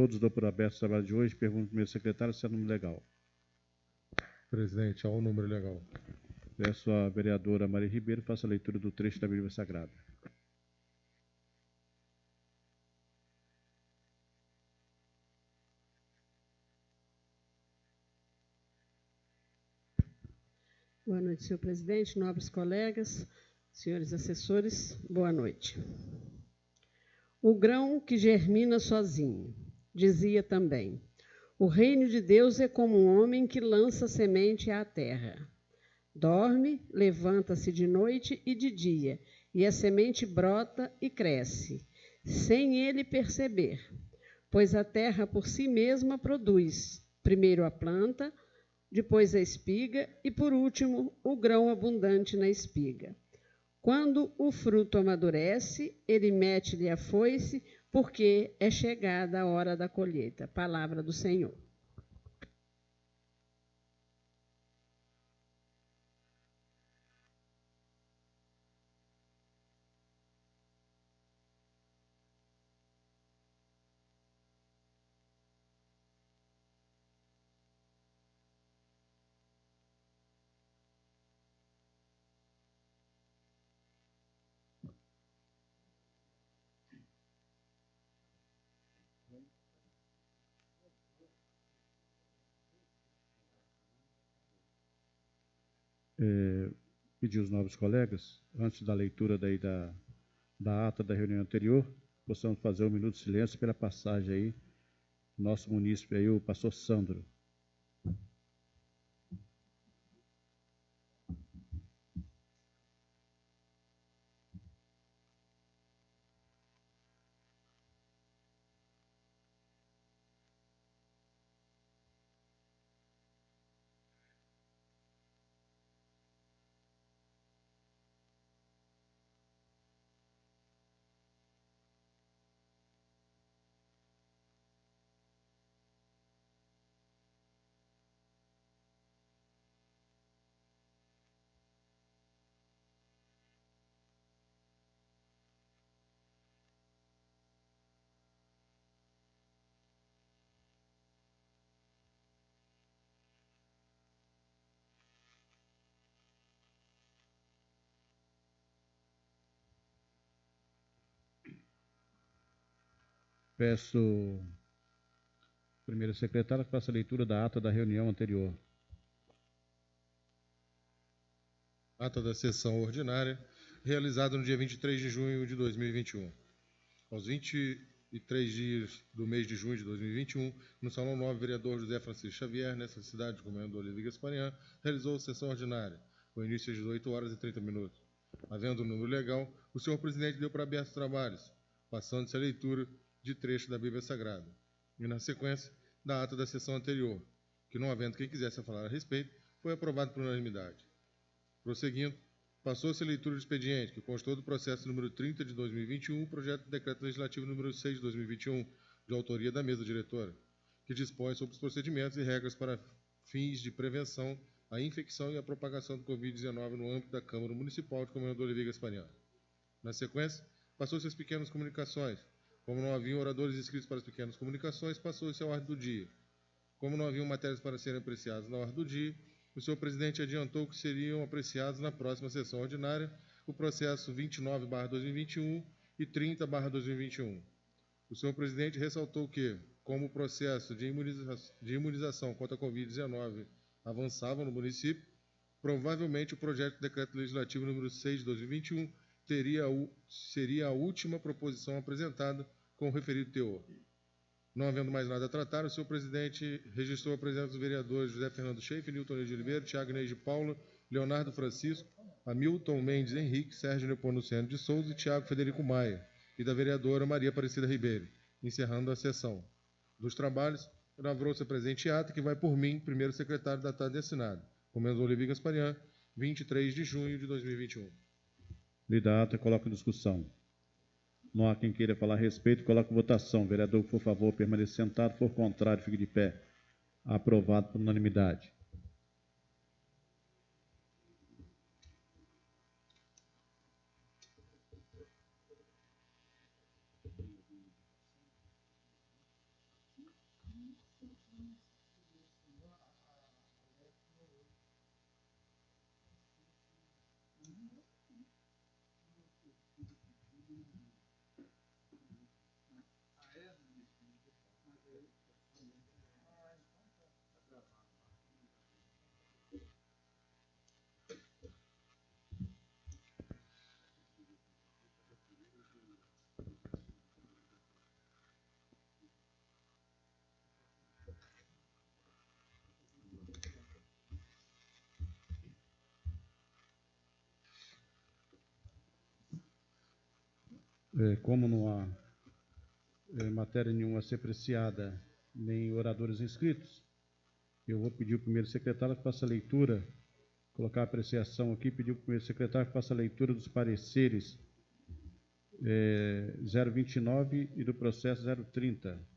Todos dou por aberto o trabalho de hoje. Pergunto ao primeiro secretário se é número legal. Presidente, há um número legal. Peço à vereadora Maria Ribeiro faça a leitura do trecho da Bíblia Sagrada. Boa noite, senhor presidente, nobres colegas, senhores assessores, boa noite. O grão que germina sozinho, dizia também. O reino de Deus é como um homem que lança semente à terra. Dorme, levanta-se de noite e de dia, e a semente brota e cresce, sem ele perceber, pois a terra por si mesma produz, primeiro a planta, depois a espiga e, por último, o grão abundante na espiga. Quando o fruto amadurece, ele mete-lhe a foice, porque é chegada a hora da colheita. Palavra do Senhor. Pedir aos nobres colegas, antes da leitura da ata da reunião anterior, possamos fazer um minuto de silêncio pela passagem aí, nosso munícipe aí, o pastor Sandro. Peço ao primeiro secretário que faça a leitura da ata da reunião anterior. Ata da sessão ordinária, realizada no dia 23 de junho de 2021. Aos 23 dias do mês de junho de 2021, no Salão 9, o vereador José Francisco Xavier, nessa cidade de Comendador Oliveira Gasparian, realizou a sessão ordinária, com início às 18 horas e 30 minutos. Havendo o número legal, o senhor presidente deu para aberto os trabalhos, passando-se a leitura de trecho da Bíblia Sagrada. E, na sequência, da ata da sessão anterior, que, não havendo quem quisesse falar a respeito, foi aprovado por unanimidade. Prosseguindo, passou-se a leitura do expediente, que constou do processo número 30 de 2021, projeto de decreto legislativo número 6 de 2021, de autoria da mesa diretora, que dispõe sobre os procedimentos e regras para fins de prevenção à infecção e à propagação do Covid-19 no âmbito da Câmara Municipal de Comendador Oliveira Gasparian. Na sequência, passou-se as pequenas comunicações. Como não haviam oradores inscritos para as pequenas comunicações, passou-se a ordem do dia. Como não haviam matérias para serem apreciadas na ordem do dia, o senhor presidente adiantou que seriam apreciados na próxima sessão ordinária o processo 29/2021 e 30/2021. O senhor presidente ressaltou que, como o processo de imunização contra a Covid-19 avançava no município, provavelmente o projeto de decreto legislativo número 6 de 2021 seria a última proposição apresentada com o referido teor. Não havendo mais nada a tratar, o senhor presidente registrou a presença dos vereadores José Fernando Schaefer, Nilton de Oliveira, Tiago Inês de Paula, Leonardo Francisco, Hamilton Mendes Henrique, Sérgio Nepomuceno de Souza e Tiago Federico Maia, e da vereadora Maria Aparecida Ribeiro, encerrando a sessão. Dos trabalhos, lavrou-se a presente ata, que vai por mim, primeiro secretário da tarde assinado, Comendador Oliveira Gasparian, 23 de junho de 2021. Lida a ata, coloco em discussão. Não há quem queira falar a respeito, coloco em votação. Vereador, por favor, permaneça sentado. For contrário, fique de pé. Aprovado por unanimidade. Como não há matéria nenhuma a ser apreciada, nem oradores inscritos, eu vou pedir ao primeiro secretário que faça a leitura, colocar a apreciação aqui, pedir ao primeiro secretário que faça a leitura dos pareceres 029 e do processo 030.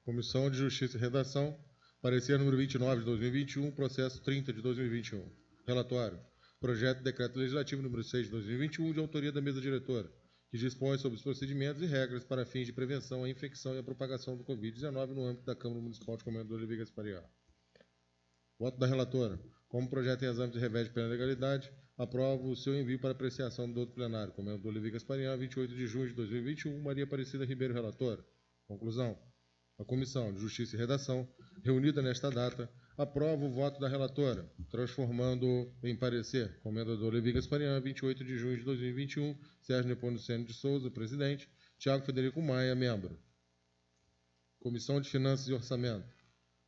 Comissão de Justiça e Redação, parecer número 29 de 2021, processo 30 de 2021. Relatório. Projeto de Decreto Legislativo número 6 de 2021, de autoria da mesa diretora, que dispõe sobre os procedimentos e regras para fins de prevenção à infecção e à propagação do Covid-19 no âmbito da Câmara Municipal de Comendador Oliveira Gasparian. Voto da relatora. Como o projeto em exame se reveste plena legalidade, aprovo o seu envio para apreciação do outro plenário. Comendador Oliveira Gasparian, 28 de junho de 2021, Maria Aparecida Ribeiro, relatora. Conclusão. A Comissão de Justiça e Redação, reunida nesta data, aprova o voto da relatora, transformando em parecer, Comendador Levi Gasparian, 28 de junho de 2021, Sérgio Nepomuceno de Souza, presidente, Tiago Federico Maia, membro. Comissão de Finanças e Orçamento,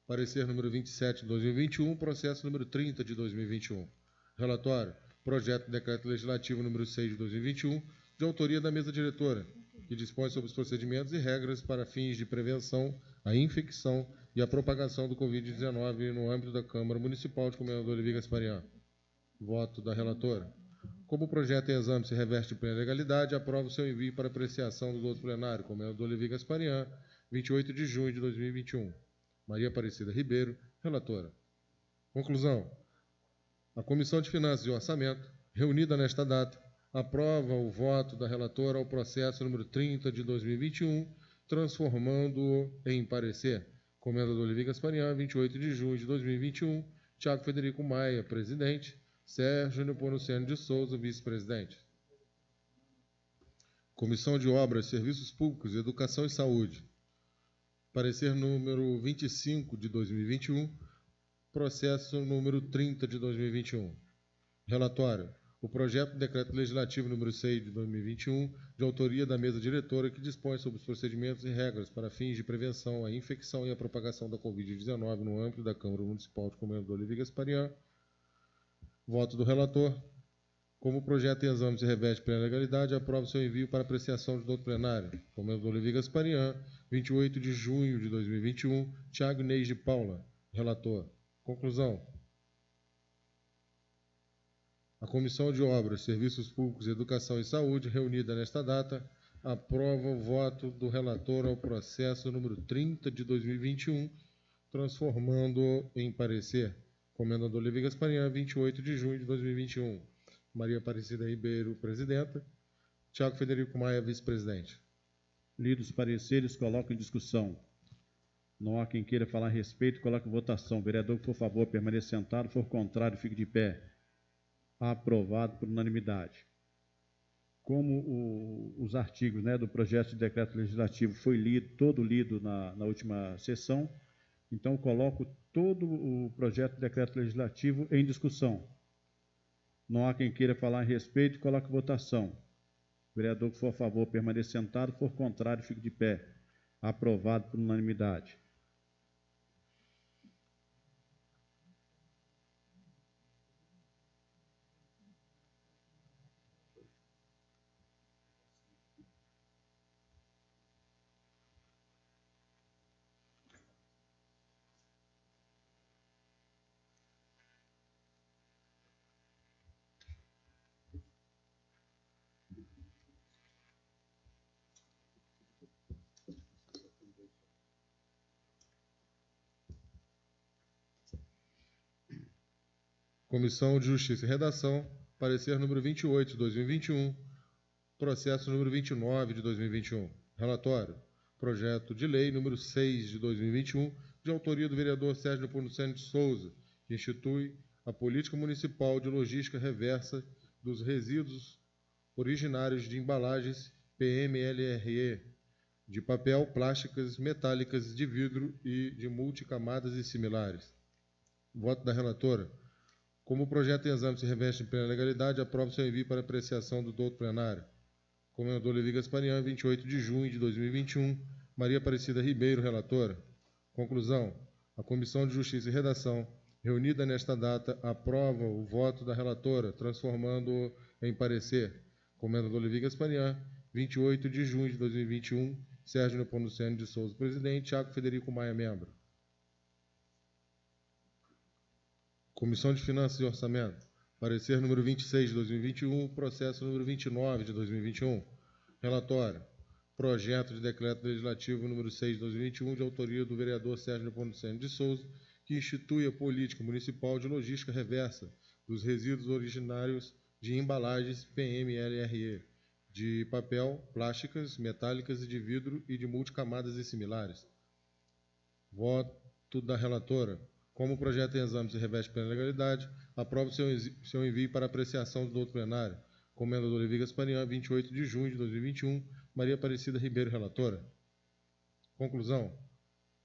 parecer número 27 de 2021, processo número 30 de 2021. Relatório, projeto de decreto legislativo número 6 de 2021, de autoria da mesa diretora, que dispõe sobre os procedimentos e regras para fins de prevenção à infecção e à propagação do Covid-19 no âmbito da Câmara Municipal de Comendador Oliveira Gasparian. Voto da relatora. Como o projeto em exame se reveste de plena legalidade, aprovo o seu envio para apreciação do outro plenário, Comendador Oliveira Gasparian, 28 de junho de 2021. Maria Aparecida Ribeiro, relatora. Conclusão. A Comissão de Finanças e Orçamento, reunida nesta data, aprova o voto da relatora ao processo número 30 de 2021, transformando-o em parecer. Comendador Oliveira Gasparian, 28 de junho de 2021, Tiago Federico Maia, presidente, Sérgio Nepomuceno de Souza, vice-presidente. Comissão de Obras, Serviços Públicos, Educação e Saúde. Parecer número 25 de 2021, processo número 30 de 2021. Relatório. O projeto de decreto legislativo número 6 de 2021, de autoria da mesa diretora, que dispõe sobre os procedimentos e regras para fins de prevenção à infecção e à propagação da Covid-19 no âmbito da Câmara Municipal de Comendador Oliveira Gasparian. Voto do relator. Como o projeto em exame se reveste plena legalidade, aprova seu envio para apreciação do outro plenário. Comendador Oliveira Gasparian, 28 de junho de 2021, Tiago Inês de Paula, relator. Conclusão. A Comissão de Obras, Serviços Públicos, Educação e Saúde, reunida nesta data, aprova o voto do relator ao processo número 30 de 2021, transformando-o em parecer. Comendador Oliveira Gasparian, 28 de junho de 2021. Maria Aparecida Ribeiro, presidenta. Tiago Federico Maia, vice-presidente. Lidos os pareceres, coloco em discussão. Não há quem queira falar a respeito, coloque em votação. Vereador que for a favor, permaneça sentado. For contrário, fique de pé. Aprovado por unanimidade. Como os artigos do projeto de decreto legislativo foi lido, todo lido na última sessão, então coloco todo o projeto de decreto legislativo em discussão. Não há quem queira falar a respeito, coloque em votação. Vereador que for a favor, permaneça sentado. For contrário, fique de pé. Aprovado por unanimidade. Comissão de Justiça e Redação, parecer número 28 de 2021, processo número 29 de 2021. Relatório. Projeto de lei número 6 de 2021, de autoria do vereador Sérgio Nepomuceno de Souza, que institui a política municipal de logística reversa dos resíduos originários de embalagens PMLRE, de papel, plásticas, metálicas, de vidro e de multicamadas e similares. Voto da relatora. Como o projeto em exame se reveste em plena legalidade, aprova seu envio para apreciação do douto plenário. Comendador Levi Gasparian, 28 de junho de 2021. Maria Aparecida Ribeiro, relatora. Conclusão. A Comissão de Justiça e Redação, reunida nesta data, aprova o voto da relatora, transformando-o em parecer. Comendador Levi Gasparian, 28 de junho de 2021. Sérgio Nepomuceno de Souza, presidente. Tiago Federico Maia, membro. Comissão de Finanças e Orçamento. Parecer número 26 de 2021, processo número 29 de 2021. Relatório. Projeto de Decreto Legislativo número 6 de 2021, de autoria do vereador Sérgio Nepomuceno de Souza, que institui a política municipal de logística reversa dos resíduos originários de embalagens PMLRE, de papel, plásticas, metálicas e de vidro e de multicamadas e similares. Voto da relatora. Como o projeto em exame se reveste plena legalidade, aprova seu envio para apreciação do doutor plenário. Comendador Levi Gasparian, 28 de junho de 2021. Maria Aparecida Ribeiro, relatora. Conclusão.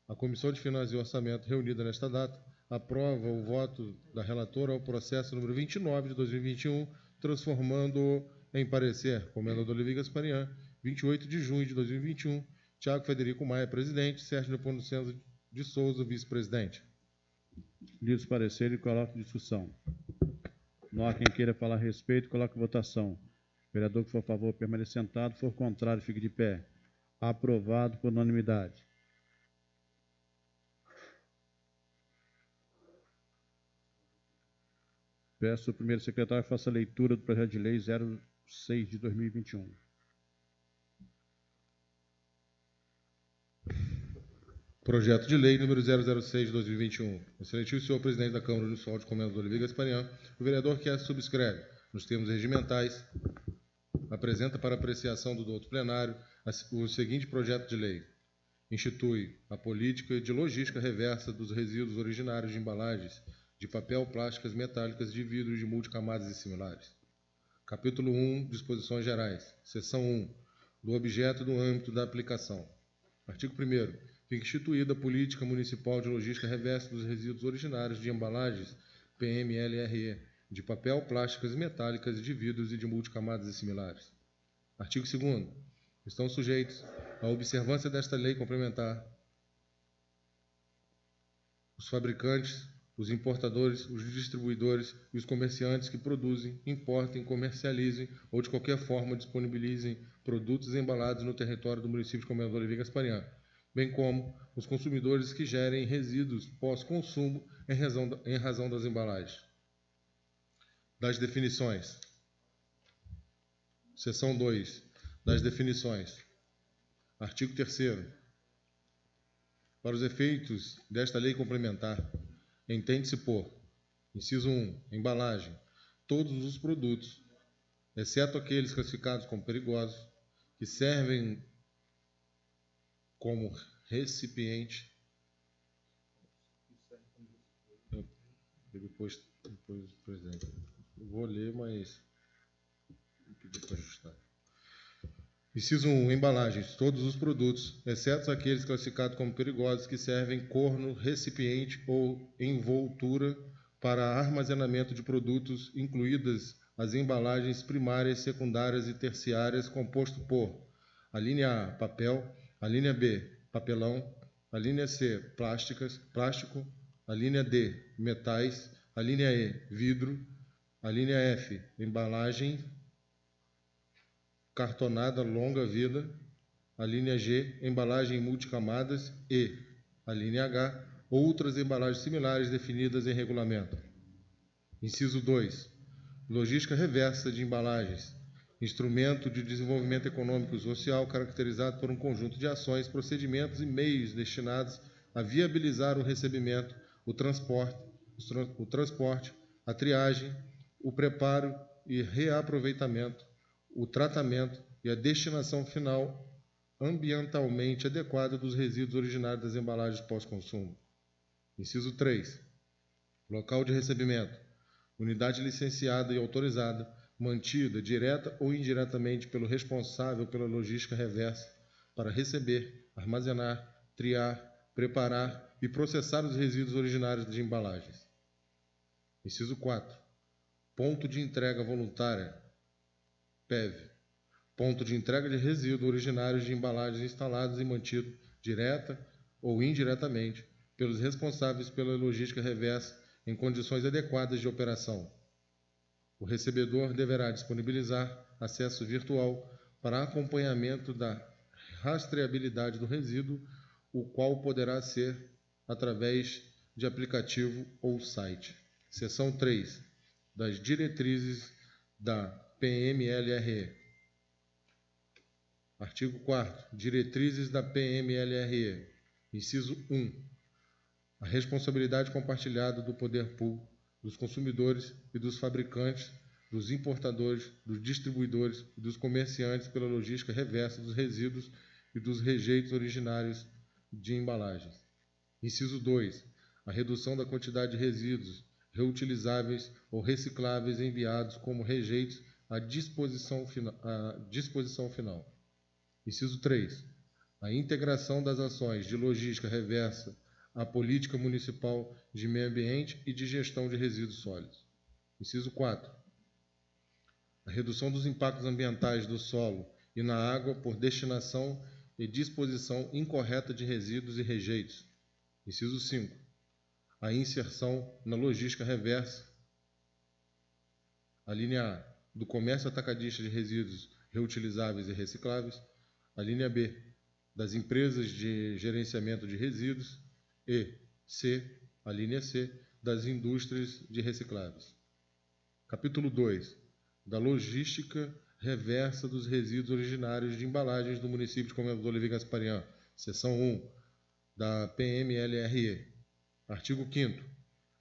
A Comissão de Finanças e Orçamento, reunida nesta data, aprova o voto da relatora ao processo número 29 de 2021, transformando-o em parecer. Comendador Levi Gasparian, 28 de junho de 2021. Tiago Federico Maia, presidente. Sérgio Nepomuceno de Souza, vice-presidente. Lidos pareceres, coloco em discussão. Não há quem queira falar a respeito, coloque em votação. Vereador que for a favor, permaneça sentado. For contrário, fique de pé. Aprovado por unanimidade. Peço ao primeiro secretário que faça a leitura do projeto de lei 06 de 2021. Projeto de lei número 006 de 2021. Excelentíssimo senhor presidente da Câmara Municipal de Comendador Levi Gasparian, o vereador que a subscreve, nos termos regimentais, apresenta para apreciação do doutor plenário o seguinte projeto de lei. Institui a política de logística reversa dos resíduos originários de embalagens de papel, plásticas, metálicas, de vidro e de multicamadas e similares. Capítulo 1. Disposições gerais. Seção 1. Do objeto e do âmbito da aplicação. Artigo 1º. Fica instituída a política municipal de logística reversa dos resíduos originários de embalagens PMLRE, de papel, plásticas, metálicas, de vidros e de multicamadas e similares. Artigo 2º. Estão sujeitos à observância desta lei complementar os fabricantes, os importadores, os distribuidores e os comerciantes que produzem, importem, comercializem ou de qualquer forma disponibilizem produtos embalados no território do município de Comendador Levi Gasparian, bem como os consumidores que gerem resíduos pós-consumo em razão das embalagens. Das definições. Seção 2. Das definições. Artigo 3º. Para os efeitos desta lei complementar, entende-se por: inciso 1. Embalagem. Todos os produtos, exceto aqueles classificados como perigosos, que servem como recipiente. Depois presidente. Eu vou ler, mas vou pedir para ajustar. Inciso 1. Embalagens. Todos os produtos, exceto aqueles classificados como perigosos, que servem corno, recipiente ou envoltura para armazenamento de produtos, incluídas as embalagens primárias, secundárias e terciárias, composto por: a linha A, papel; a linha B, papelão; a linha C, plástico; a linha D, metais; a linha E, vidro; a linha F, embalagem cartonada longa vida; a linha G, embalagem multicamadas; e a linha H, outras embalagens similares definidas em regulamento. Inciso 2. Logística reversa de embalagens. Instrumento de desenvolvimento econômico e social caracterizado por um conjunto de ações, procedimentos e meios destinados a viabilizar o recebimento, o transporte, a triagem, o preparo e reaproveitamento, o tratamento e a destinação final ambientalmente adequada dos resíduos originários das embalagens pós-consumo. Inciso 3. Local de recebimento. Unidade licenciada e autorizada, mantida direta ou indiretamente pelo responsável pela logística reversa para receber, armazenar, triar, preparar e processar os resíduos originários de embalagens. Inciso 4. Ponto de entrega voluntária, PEV. ponto de entrega de resíduos originários de embalagens instalados e mantido direta ou indiretamente pelos responsáveis pela logística reversa em condições adequadas de operação. O recebedor deverá disponibilizar acesso virtual para acompanhamento da rastreabilidade do resíduo, o qual poderá ser através de aplicativo ou site. Seção 3. Das diretrizes da PMLRE. Artigo 4º. Diretrizes da PMLRE. Inciso 1. A responsabilidade compartilhada do poder público, dos consumidores e dos fabricantes, dos importadores, dos distribuidores e dos comerciantes pela logística reversa dos resíduos e dos rejeitos originários de embalagens. Inciso 2. A redução da quantidade de resíduos reutilizáveis ou recicláveis enviados como rejeitos à disposição final. Inciso 3. A integração das ações de logística reversa à política municipal de meio ambiente e de gestão de resíduos sólidos. Inciso 4. A redução dos impactos ambientais do solo e na água por destinação e disposição incorreta de resíduos e rejeitos. Inciso 5. A inserção na logística reversa, a linha A, do comércio atacadista de resíduos reutilizáveis e recicláveis, a linha B, das empresas de gerenciamento de resíduos e C, a linha C, das indústrias de recicláveis. Capítulo 2. Da logística reversa dos resíduos originários de embalagens do município de Comendador Levi Gasparian. Seção 1 da PMLRE. Artigo 5º.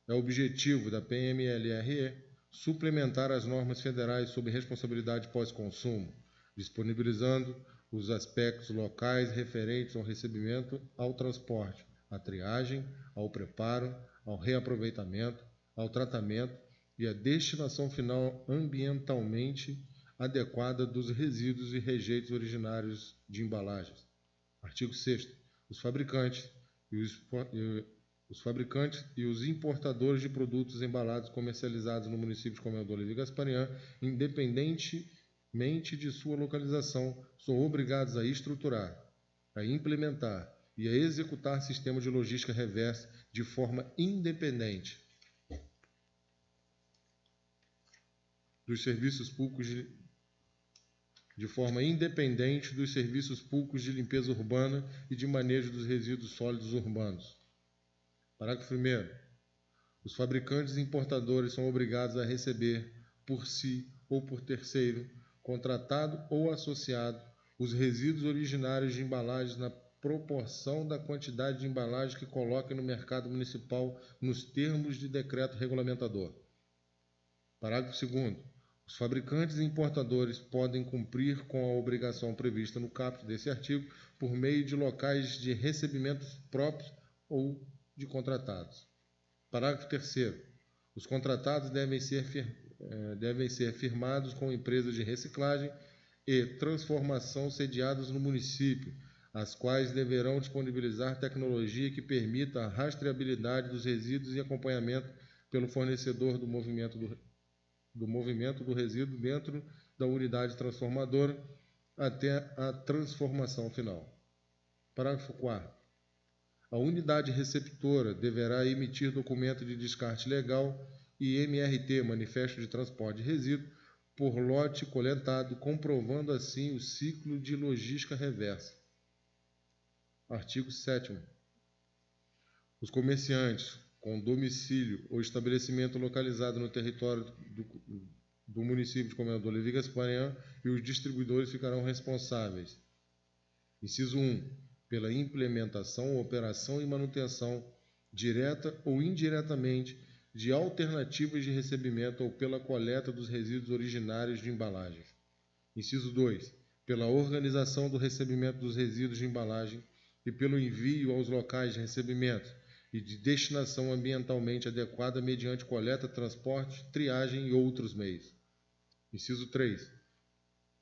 É objetivo da PMLRE suplementar as normas federais sobre responsabilidade pós-consumo, disponibilizando os aspectos locais referentes ao recebimento, ao transporte, à triagem, ao preparo, ao reaproveitamento, ao tratamento e à destinação final ambientalmente adequada dos resíduos e rejeitos originários de embalagens. Artigo 6º. Os fabricantes e os importadores de produtos embalados comercializados no município de Comendador Levi Gasparian, independentemente de sua localização, são obrigados a estruturar, a implementar e a executar sistemas de logística reversa de forma independente dos serviços públicos de limpeza urbana e de manejo dos resíduos sólidos urbanos. Parágrafo 1º. Os fabricantes e importadores são obrigados a receber, por si ou por terceiro, contratado ou associado, os resíduos originários de embalagens na proporção da quantidade de embalagem que coloquem no mercado municipal nos termos de decreto regulamentador. Parágrafo 2º. Os fabricantes e importadores podem cumprir com a obrigação prevista no caput desse artigo por meio de locais de recebimentos próprios ou de contratados. Parágrafo 3º. Os contratados devem ser firmados com empresas de reciclagem e transformação sediadas no município, as quais deverão disponibilizar tecnologia que permita a rastreabilidade dos resíduos e acompanhamento pelo fornecedor do movimento do resíduo dentro da unidade transformadora até a transformação final. Parágrafo 4º. A unidade receptora deverá emitir documento de descarte legal e MRT, Manifesto de Transporte de Resíduo, por lote coletado, comprovando assim o ciclo de logística reversa. Artigo 7º. Os comerciantes com domicílio ou estabelecimento localizado no território do município de Comendador Levi Gasparian e os distribuidores ficarão responsáveis. Inciso 1. Pela implementação, operação e manutenção, direta ou indiretamente, de alternativas de recebimento ou pela coleta dos resíduos originários de embalagens. Inciso 2. Pela organização do recebimento dos resíduos de embalagem e pelo envio aos locais de recebimento e de destinação ambientalmente adequada mediante coleta, transporte, triagem e outros meios. Inciso 3.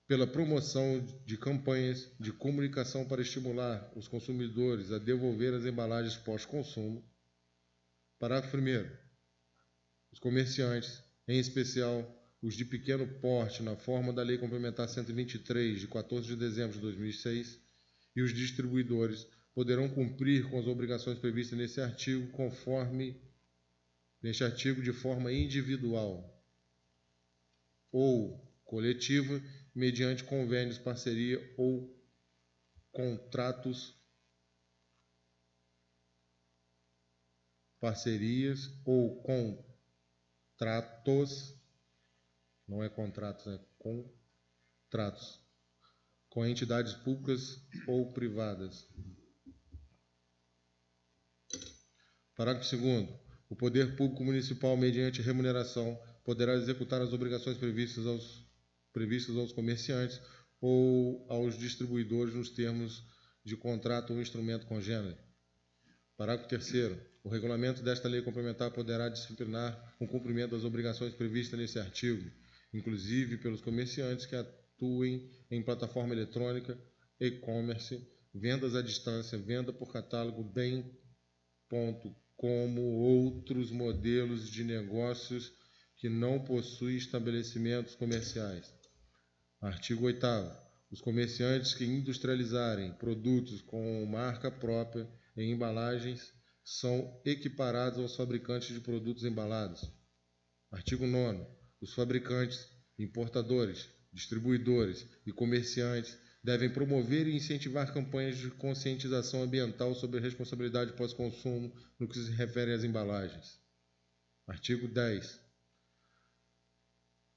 Pela promoção de campanhas de comunicação para estimular os consumidores a devolver as embalagens pós-consumo. Parágrafo 1º. Os comerciantes, em especial os de pequeno porte, na forma da Lei Complementar 123, de 14 de dezembro de 2006, e os distribuidores poderão cumprir com as obrigações previstas nesse artigo de forma individual ou coletiva, mediante convênios, parceria ou contratos, parcerias ou contratos, não é contratos, é contratos, com entidades públicas ou privadas. Parágrafo 2º. O poder público municipal, mediante remuneração, poderá executar as obrigações previstas aos comerciantes ou aos distribuidores nos termos de contrato ou instrumento congênere. Parágrafo 3º. O regulamento desta lei complementar poderá disciplinar o cumprimento das obrigações previstas nesse artigo, inclusive pelos comerciantes que atuem em plataforma eletrônica, e-commerce, vendas à distância, venda por catálogo, bem como outros modelos de negócios que não possuem estabelecimentos comerciais. Artigo 8º. Os comerciantes que industrializarem produtos com marca própria em embalagens são equiparados aos fabricantes de produtos embalados. Artigo 9º. Os fabricantes, importadores, distribuidores e comerciantes devem promover e incentivar campanhas de conscientização ambiental sobre a responsabilidade pós-consumo no que se refere às embalagens. Artigo 10.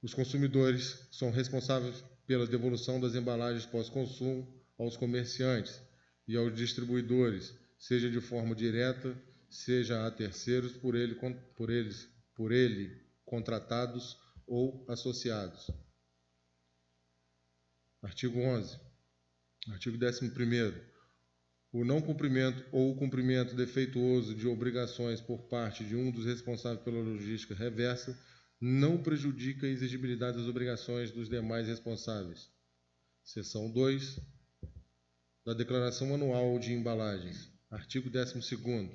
Os consumidores são responsáveis pela devolução das embalagens pós-consumo aos comerciantes e aos distribuidores, seja de forma direta, seja a terceiros por ele contratados ou associados. Artigo 11. Artigo 11º. O não cumprimento ou o cumprimento defeituoso de obrigações por parte de um dos responsáveis pela logística reversa não prejudica a exigibilidade das obrigações dos demais responsáveis. Seção 2 da Declaração Anual de Embalagens. Artigo 12º.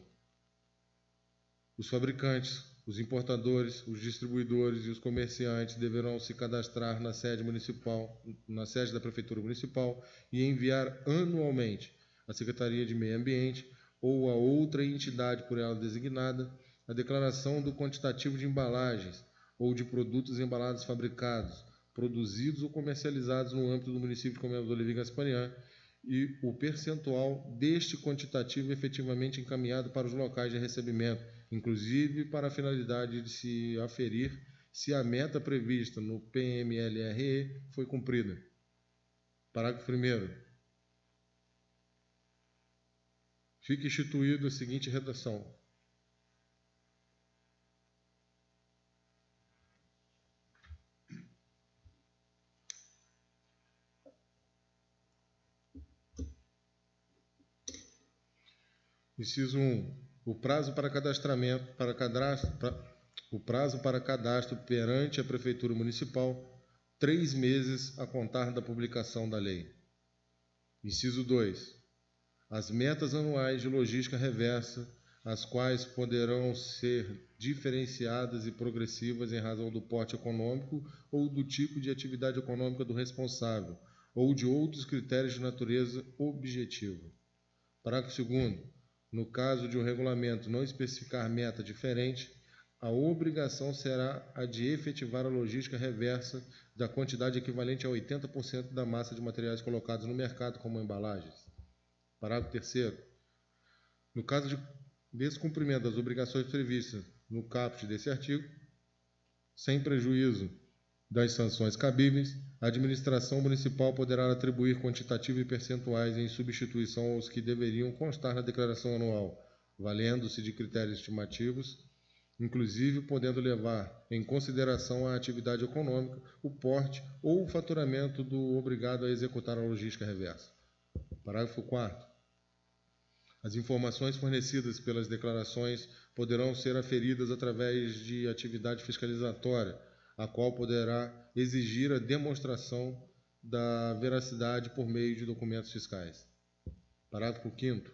Os fabricantes, os importadores, os distribuidores e os comerciantes deverão se cadastrar na sede da Prefeitura Municipal e enviar anualmente à Secretaria de Meio Ambiente ou a outra entidade por ela designada a declaração do quantitativo de embalagens ou de produtos embalados fabricados, produzidos ou comercializados no âmbito do município de Comendador Levi Gasparian e o percentual deste quantitativo efetivamente encaminhado para os locais de recebimento, inclusive para a finalidade de se aferir se a meta prevista no PMLRE foi cumprida. Parágrafo 1º. Fica instituída a seguinte redação. Inciso 1. O prazo para cadastro perante a Prefeitura Municipal, 3 meses a contar da publicação da lei. Inciso 2. As metas anuais de logística reversa, as quais poderão ser diferenciadas e progressivas em razão do porte econômico ou do tipo de atividade econômica do responsável, ou de outros critérios de natureza objetiva. Parágrafo 2º. No caso de um regulamento não especificar meta diferente, a obrigação será a de efetivar a logística reversa da quantidade equivalente a 80% da massa de materiais colocados no mercado como embalagens. Parágrafo 3º. No caso de descumprimento das obrigações previstas no caput desse artigo, sem prejuízo das sanções cabíveis, a administração municipal poderá atribuir quantitativo e percentuais em substituição aos que deveriam constar na declaração anual, valendo-se de critérios estimativos, inclusive podendo levar em consideração a atividade econômica, o porte ou o faturamento do obrigado a executar a logística reversa. Parágrafo 4º. As informações fornecidas pelas declarações poderão ser aferidas através de atividade fiscalizatória, a qual poderá exigir a demonstração da veracidade por meio de documentos fiscais. Parágrafo 5º.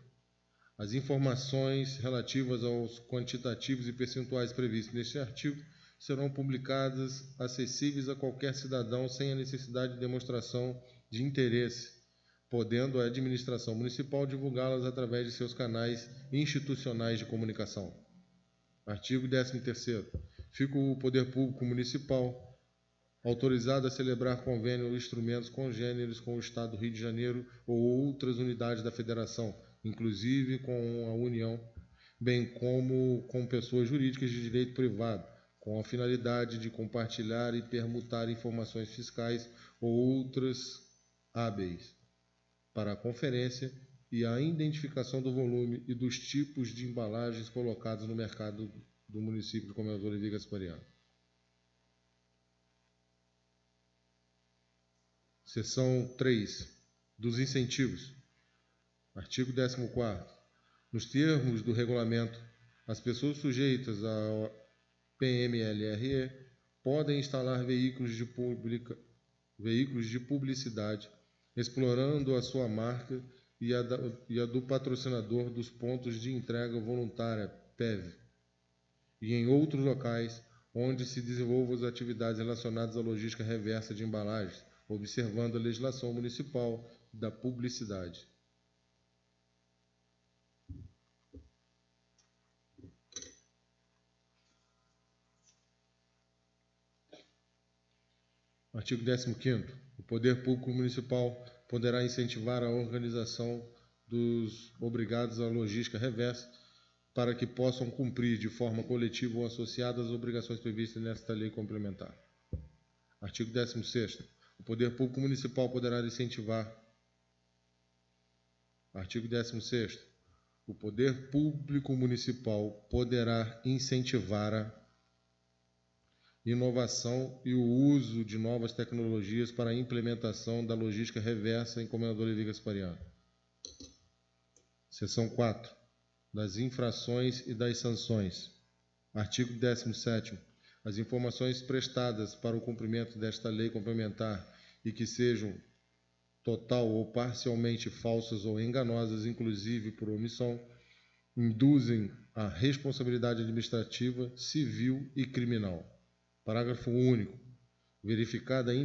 As informações relativas aos quantitativos e percentuais previstos neste artigo serão publicadas acessíveis a qualquer cidadão sem a necessidade de demonstração de interesse, podendo a administração municipal divulgá-las através de seus canais institucionais de comunicação. Artigo 13º. Fica o Poder Público Municipal autorizado a celebrar convênios ou instrumentos congêneres com o Estado do Rio de Janeiro ou outras unidades da Federação, inclusive com a União, bem como com pessoas jurídicas de direito privado, com a finalidade de compartilhar e permutar informações fiscais ou outras hábeis para a conferência e a identificação do volume e dos tipos de embalagens colocados no mercado do município de Comendador Levi Gaspariano. Seção 3. Dos incentivos. Artigo 14º. Nos termos do regulamento, as pessoas sujeitas ao PMLRE podem instalar veículos de publicidade, explorando a sua marca e a do patrocinador dos pontos de entrega voluntária, PEV, e em outros locais onde se desenvolvam as atividades relacionadas à logística reversa de embalagens, observando a legislação municipal da publicidade. Artigo 15º. O Poder Público Municipal poderá incentivar a organização dos obrigados à logística reversa para que possam cumprir de forma coletiva ou associada as obrigações previstas nesta lei complementar. Artigo 16º. O Poder Público Municipal poderá incentivar. Artigo 16º. O Poder Público Municipal poderá incentivar a inovação e o uso de novas tecnologias para a implementação da logística reversa em Comendador Levi Gaspariano. Seção 4. Das infrações e das sanções. Artigo 17º. As informações prestadas para o cumprimento desta lei complementar e que sejam total ou parcialmente falsas ou enganosas, inclusive por omissão, induzem a responsabilidade administrativa, civil e criminal. Parágrafo único. Verificada a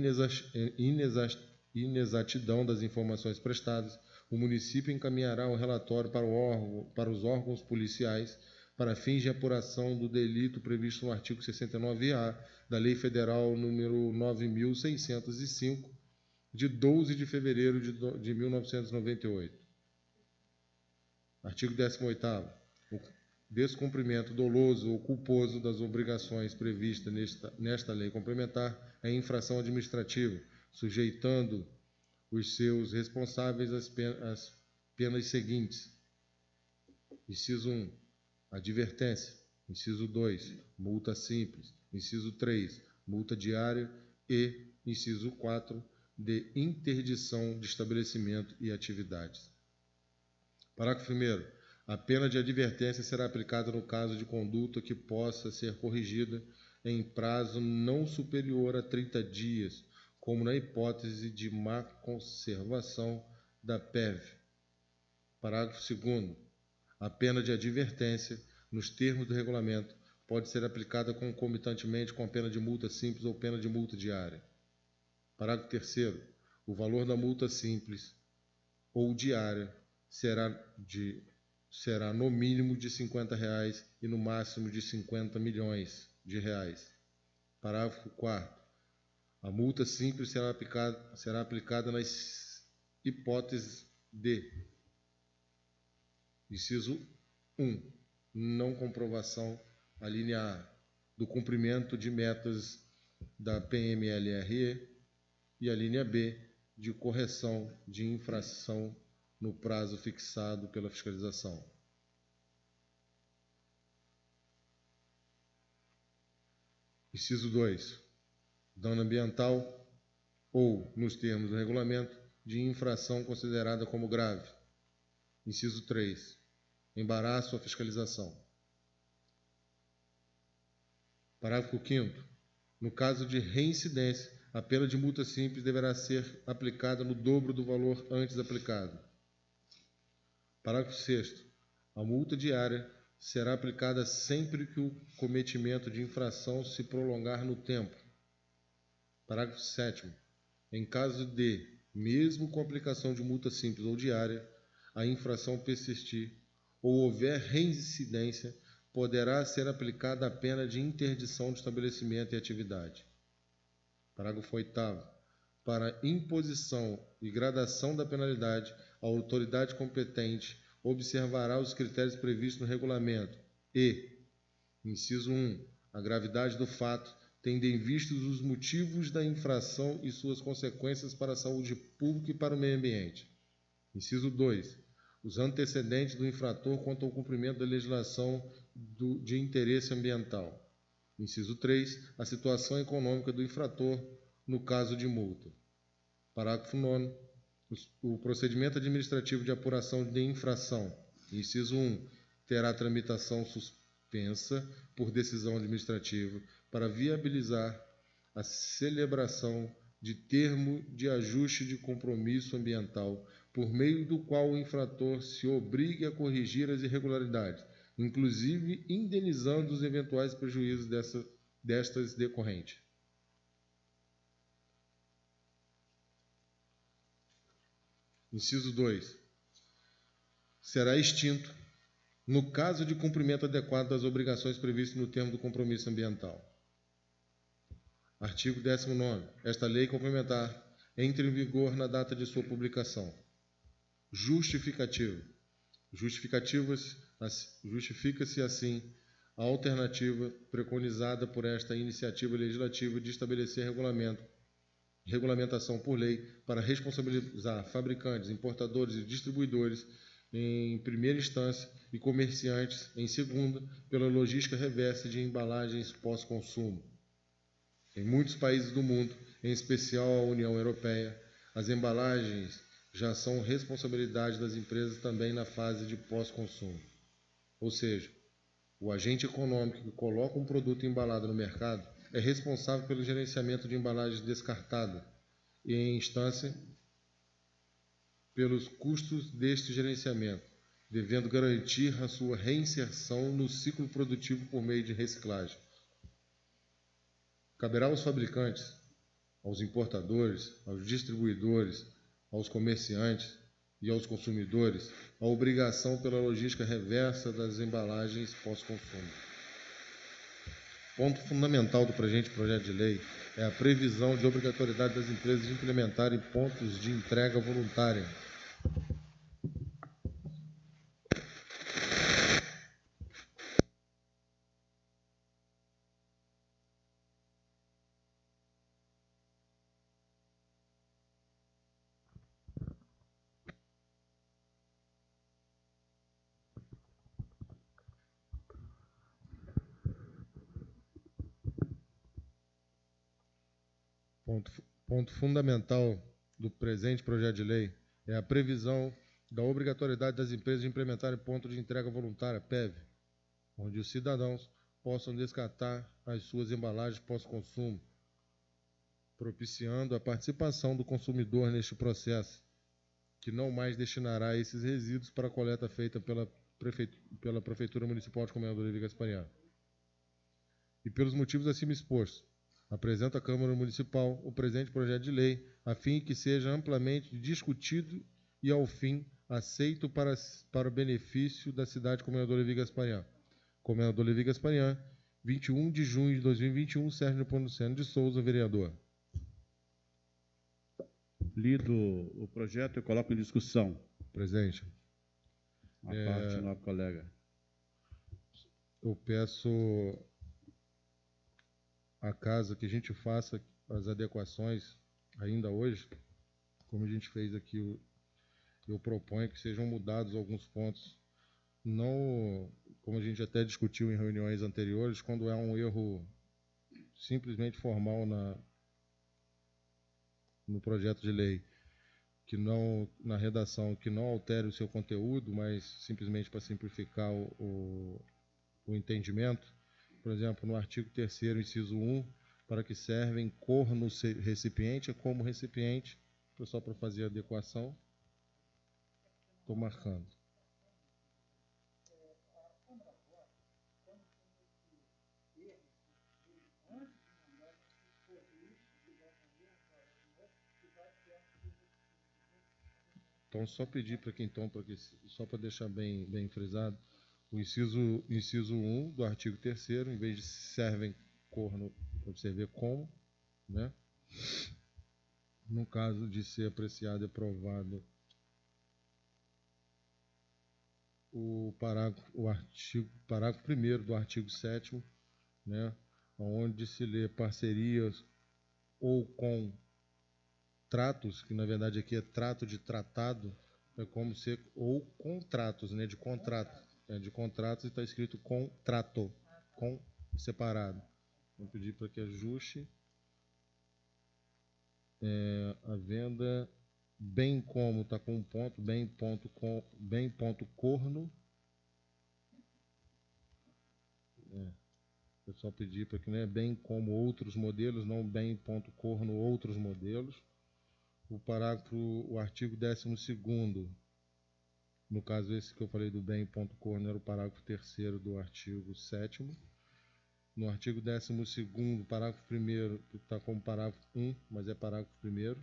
inexatidão das informações prestadas, o município encaminhará o relatório para os órgãos policiais para fins de apuração do delito previsto no artigo 69-A da Lei Federal número 9.605, de 12 de fevereiro de 1998. Artigo 18º. O descumprimento doloso ou culposo das obrigações previstas nesta lei complementar é infração administrativa, sujeitando os seus responsáveis às penas seguintes. Inciso 1, advertência. Inciso 2, multa simples. Inciso 3, multa diária. E, inciso 4, de interdição de estabelecimento e atividades. Parágrafo 1º. A pena de advertência será aplicada no caso de conduta que possa ser corrigida em prazo não superior a 30 dias, como na hipótese de má conservação da PEV. Parágrafo 2º. A pena de advertência, nos termos do regulamento, pode ser aplicada concomitantemente com a pena de multa simples ou pena de multa diária. Parágrafo 3º. O valor da multa simples ou diária será no mínimo de R$ 50 e no máximo de 50 milhões de reais. Parágrafo 4º. A multa simples será aplicada nas hipóteses de: inciso 1, não comprovação, a linha A, do cumprimento de metas da PMLRE e a linha B, de correção de infração no prazo fixado pela fiscalização. Inciso 2. Dano ambiental ou, nos termos do regulamento, de infração considerada como grave. Inciso 3. Embaraço à fiscalização. Parágrafo 5º. No caso de reincidência, a pena de multa simples deverá ser aplicada no dobro do valor antes aplicado. Parágrafo 6º. A multa diária será aplicada sempre que o cometimento de infração se prolongar no tempo. Parágrafo 7º. Em caso de, mesmo com aplicação de multa simples ou diária, a infração persistir ou houver reincidência, poderá ser aplicada a pena de interdição de estabelecimento e atividade. Parágrafo 8º. Para imposição e gradação da penalidade, a autoridade competente observará os critérios previstos no regulamento e, inciso 1, a gravidade do fato, tendo em vista os motivos da infração e suas consequências para a saúde pública e para o meio ambiente. Inciso 2, os antecedentes do infrator quanto ao cumprimento da legislação de interesse ambiental. Inciso 3, a situação econômica do infrator no caso de multa. Parágrafo 9º. O procedimento administrativo de apuração de infração. Inciso 1, terá tramitação suspensa por decisão administrativa para viabilizar a celebração de termo de ajuste de compromisso ambiental, por meio do qual o infrator se obrigue a corrigir as irregularidades, inclusive indenizando os eventuais prejuízos destas decorrentes. Inciso 2. Será extinto no caso de cumprimento adequado das obrigações previstas no termo do compromisso ambiental. Artigo 19º. Esta lei complementar entra em vigor na data de sua publicação. Justificativa. Justifica-se assim a alternativa preconizada por esta iniciativa legislativa de estabelecer regulamentação por lei para responsabilizar fabricantes, importadores e distribuidores em primeira instância e comerciantes em segunda pela logística reversa de embalagens pós-consumo. Em muitos países do mundo, em especial a União Europeia, as embalagens já são responsabilidade das empresas também na fase de pós-consumo. Ou seja, o agente econômico que coloca um produto embalado no mercado é responsável pelo gerenciamento de embalagens descartadas e, em instância, pelos custos deste gerenciamento, devendo garantir a sua reinserção no ciclo produtivo por meio de reciclagem. Caberá aos fabricantes, aos importadores, aos distribuidores, aos comerciantes e aos consumidores a obrigação pela logística reversa das embalagens pós-consumo. Ponto fundamental do presente projeto de lei é a previsão de obrigatoriedade das empresas de implementarem pontos de entrega voluntária. Ponto fundamental do presente projeto de lei é a previsão da obrigatoriedade das empresas de implementarem ponto de entrega voluntária, PEV, onde os cidadãos possam descartar as suas embalagens pós-consumo, propiciando a participação do consumidor neste processo, que não mais destinará esses resíduos para a coleta feita pela Prefeitura Municipal de Comendador Levi Gasparian. E pelos motivos acima expostos, apresenta à Câmara Municipal o presente projeto de lei, a fim que seja amplamente discutido e, ao fim, aceito para o benefício da cidade de Comendador Levi Gasparian. Comendador Levi Gasparian, 21 de junho de 2021, Sérgio Nepomuceno de Souza, vereador. Lido o projeto, eu coloco em discussão. Presidente. A parte, nobre colega. Eu peço à casa que a gente faça as adequações ainda hoje, como a gente fez aqui, eu proponho que sejam mudados alguns pontos, não, como a gente até discutiu em reuniões anteriores, quando há um erro simplesmente formal no projeto de lei, que não, na redação, que não altere o seu conteúdo, mas simplesmente para simplificar o entendimento. Por exemplo, no artigo 3º, inciso 1, para que servem cor no recipiente, é como recipiente, só para fazer a adequação. Estou marcando. Então, só pedir para quem toma, só para deixar bem frisado, o inciso 1 do artigo 3º, em vez de servem corno, observe como, né? No caso de ser apreciado e aprovado o parágrafo 1º do artigo 7º, né? Onde se lê parcerias ou com tratos, que na verdade aqui é trato de tratado, é como ser, ou contratos, né? De contrato. De contratos está escrito contrato, com separado. Vou pedir para que ajuste a venda, bem como está com um ponto, bem ponto corno. Eu só pedir para que, né, bem como outros modelos, não bem ponto corno outros modelos. O artigo 12º, no caso esse que eu falei do bem ponto corno era o parágrafo 3º do artigo 7º. No artigo 12º, parágrafo 1º, está como parágrafo 1, mas é parágrafo 1º.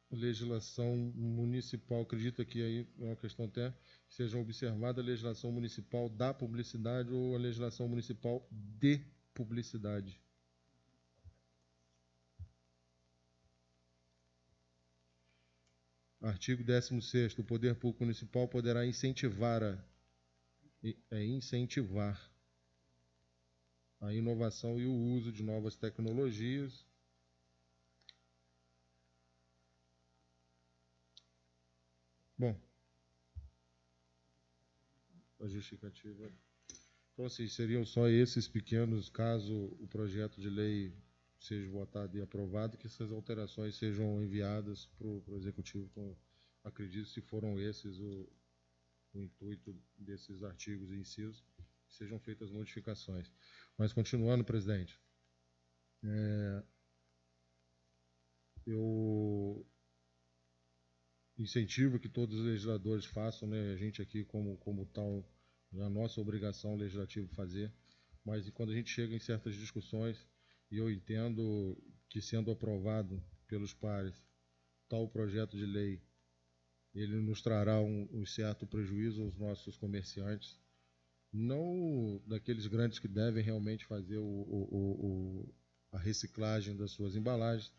Legislação municipal, acredito que aí é uma questão até que seja observada a legislação municipal da publicidade ou a legislação municipal de publicidade. Artigo 16º, o poder público municipal poderá incentivar a inovação e o uso de novas tecnologias. Bom, a justificativa. Então, assim, seriam só esses pequenos, caso o projeto de lei seja votado e aprovado, que essas alterações sejam enviadas para o Executivo. Então, acredito, se foram esses o intuito desses artigos e incisos, que sejam feitas modificações. Mas, continuando, presidente, eu incentivo que todos os legisladores façam, né, a gente aqui como tal, é a nossa obrigação legislativa fazer, mas quando a gente chega em certas discussões, e eu entendo que sendo aprovado pelos pares tal projeto de lei, ele nos trará um certo prejuízo aos nossos comerciantes, não daqueles grandes que devem realmente fazer a reciclagem das suas embalagens,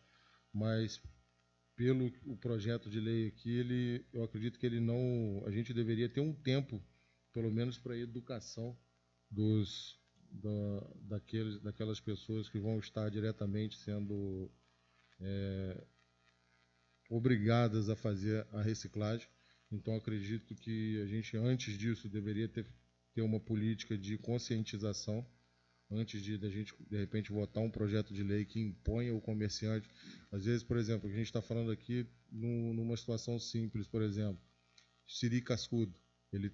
mas pelo o projeto de lei aqui, eu acredito que a gente deveria ter um tempo, pelo menos para a educação daquelas pessoas que vão estar diretamente sendo obrigadas a fazer a reciclagem. Então, acredito que a gente, antes disso, deveria ter uma política de conscientização, antes de a gente, de repente, votar um projeto de lei que imponha o comerciante. Às vezes, por exemplo, a gente está falando aqui numa situação simples, por exemplo, Siri Cascudo. Ele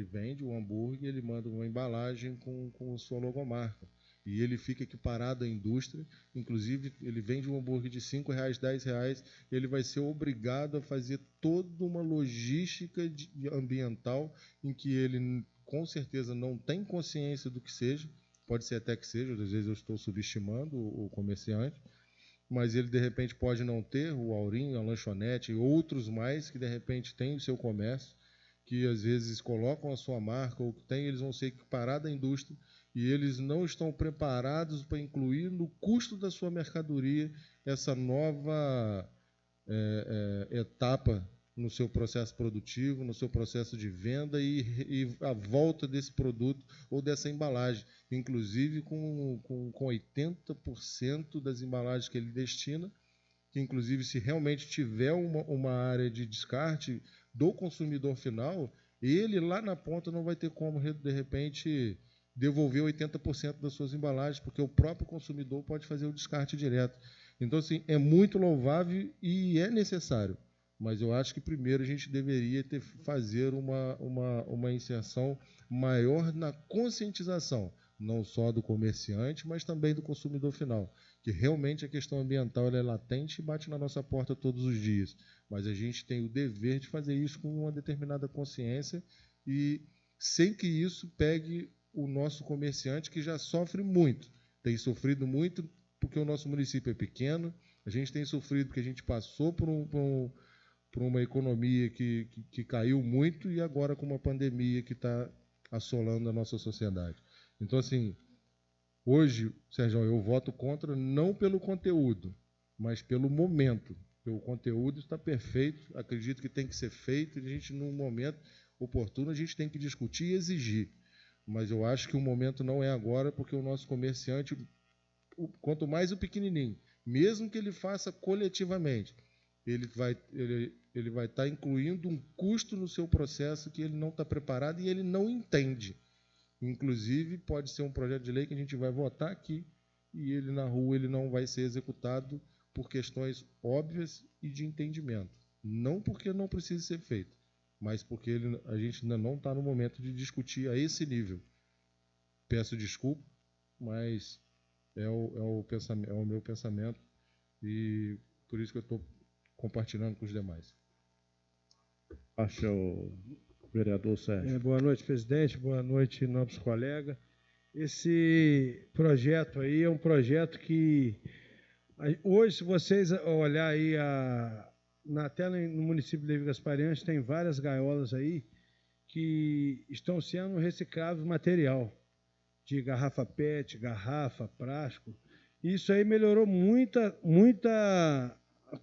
vende um hambúrguer, ele manda uma embalagem com sua logomarca. E ele fica equiparado à indústria, inclusive ele vende um hambúrguer de R$5, R$10, ele vai ser obrigado a fazer toda uma logística ambiental em que ele, com certeza, não tem consciência do que seja, pode ser até que seja, às vezes eu estou subestimando o comerciante, mas ele, de repente, pode não ter o Aurinho, a lanchonete e outros mais que, de repente, têm o seu comércio, que às vezes colocam a sua marca ou que tem, eles vão ser equiparados à indústria e eles não estão preparados para incluir no custo da sua mercadoria essa nova etapa no seu processo produtivo, no seu processo de venda e a volta desse produto ou dessa embalagem, inclusive com 80% das embalagens que ele destina, que inclusive se realmente tiver uma área de descarte do consumidor final, ele lá na ponta não vai ter como, de repente, devolver 80% das suas embalagens, porque o próprio consumidor pode fazer o descarte direto. Então, assim, é muito louvável e é necessário, mas eu acho que primeiro a gente deveria fazer uma inserção maior na conscientização, não só do comerciante, mas também do consumidor final, que realmente a questão ambiental ela é latente e bate na nossa porta todos os dias. mas a gente tem o dever de fazer isso com uma determinada consciência e sem que isso pegue o nosso comerciante, que já sofre muito, tem sofrido muito porque o nosso município é pequeno, a gente tem sofrido porque a gente passou por uma economia que caiu muito e agora com uma pandemia que está assolando a nossa sociedade. Então, assim, hoje, Sérgio, eu voto contra não pelo conteúdo, mas pelo momento. O conteúdo está perfeito, acredito que tem que ser feito, e a gente, num momento oportuno, a gente tem que discutir e exigir. Mas eu acho que o momento não é agora, porque o nosso comerciante, quanto mais o pequenininho, mesmo que ele faça coletivamente, ele vai estar incluindo um custo no seu processo que ele não está preparado e ele não entende. Inclusive, pode ser um projeto de lei que a gente vai votar aqui e ele na rua ele não vai ser executado por questões óbvias e de entendimento. Não porque não precisa ser feito, mas porque a gente ainda não está no momento de discutir a esse nível. Peço desculpa, mas é o meu pensamento e por isso que eu estou compartilhando com os demais. Acha o vereador Sérgio. Boa noite, presidente. Boa noite, nobres colegas. Esse projeto aí é um projeto que, hoje, se vocês olharem aí na tela no município de Levi Gaspariante, tem várias gaiolas aí que estão sendo recicláveis material, de garrafa PET, garrafa, plástico. Isso aí melhorou muita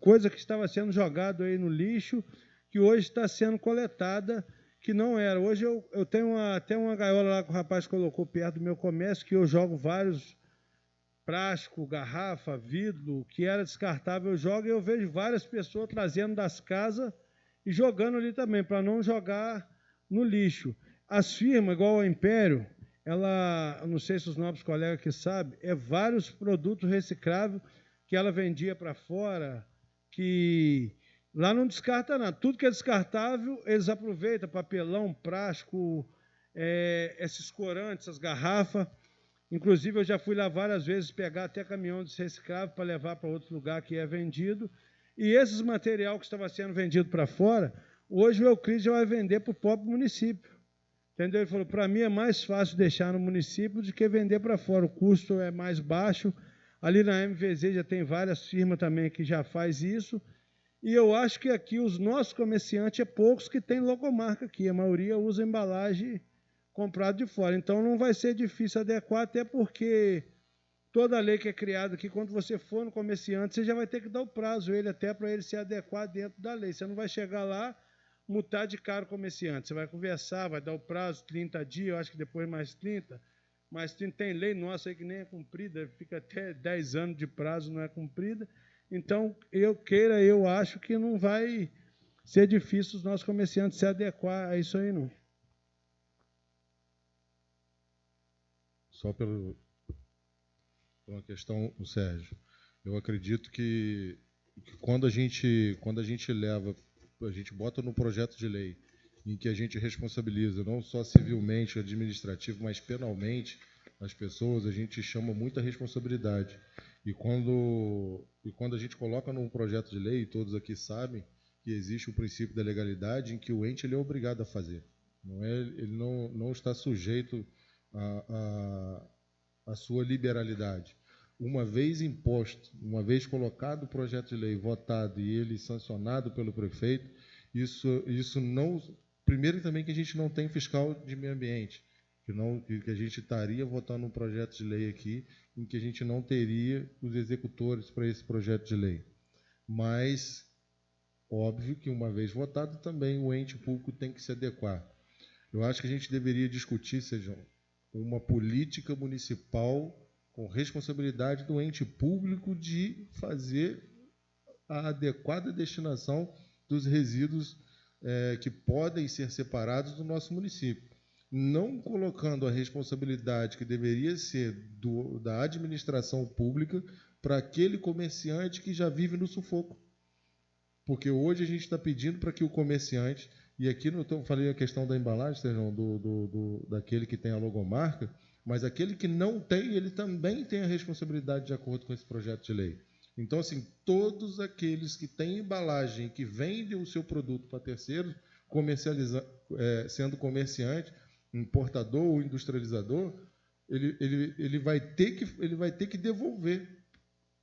coisa que estava sendo jogado aí no lixo, que hoje está sendo coletada, que não era. Hoje eu tenho até uma gaiola lá que o rapaz colocou perto do meu comércio, que eu jogo vários plástico, garrafa, vidro, que era descartável, eu jogo e eu vejo várias pessoas trazendo das casas e jogando ali também, para não jogar no lixo. As firmas, igual a Império, ela, não sei se os nobres colegas que sabem, é vários produtos recicláveis que ela vendia para fora, que lá não descarta nada. Tudo que é descartável, eles aproveitam, papelão, plástico, esses corantes, essas garrafas. Inclusive, eu já fui lá várias vezes pegar até caminhão de reciclável para levar para outro lugar que é vendido. E esses material que estava sendo vendido para fora, hoje o Euclides já vai vender para o próprio município. Entendeu? Ele falou, para mim é mais fácil deixar no município do que vender para fora. O custo é mais baixo. Ali na MVZ já tem várias firmas também que já faz isso. E eu acho que aqui os nossos comerciantes é poucos que têm logomarca aqui. A maioria usa embalagem comprada de fora. Então não vai ser difícil adequar, até porque toda lei que é criada aqui, quando você for no comerciante, você já vai ter que dar o prazo ele até para ele se adequar dentro da lei. Você não vai chegar lá, multar de cara o comerciante. Você vai conversar, vai dar o prazo, 30 dias, eu acho que depois mais 30. Mas tem lei nossa aí que nem é cumprida, fica até 10 anos de prazo, não é cumprida. Então, eu acho que não vai ser difícil os nossos comerciantes se adequar a isso aí, não. Só por uma questão, Sérgio, eu acredito que quando a gente leva, a gente bota no projeto de lei em que a gente responsabiliza não só civilmente, administrativo, mas penalmente as pessoas, a gente chama muita responsabilidade. E quando a gente coloca num projeto de lei, todos aqui sabem que existe o princípio da legalidade em que o ente ele é obrigado a fazer. Ele não está sujeito a sua liberalidade. Uma vez imposto, uma vez colocado o projeto de lei, votado e ele sancionado pelo prefeito, isso não... Primeiro também que a gente não tem fiscal de meio ambiente, que a gente estaria votando um projeto de lei aqui em que a gente não teria os executores para esse projeto de lei. Mas, óbvio que uma vez votado também o ente público tem que se adequar. Eu acho que a gente deveria discutir, Sérgio, uma política municipal com responsabilidade do ente público de fazer a adequada destinação dos resíduos que podem ser separados do nosso município. Não colocando a responsabilidade que deveria ser da administração pública para aquele comerciante que já vive no sufoco. Porque hoje a gente está pedindo para que o comerciante, e aqui não falei a questão da embalagem, Sérgio, daquele que tem a logomarca, mas aquele que não tem, ele também tem a responsabilidade de acordo com esse projeto de lei. Então, assim, todos aqueles que têm embalagem, que vendem o seu produto para terceiros, sendo comerciante, importador ou industrializador, ele vai ter que devolver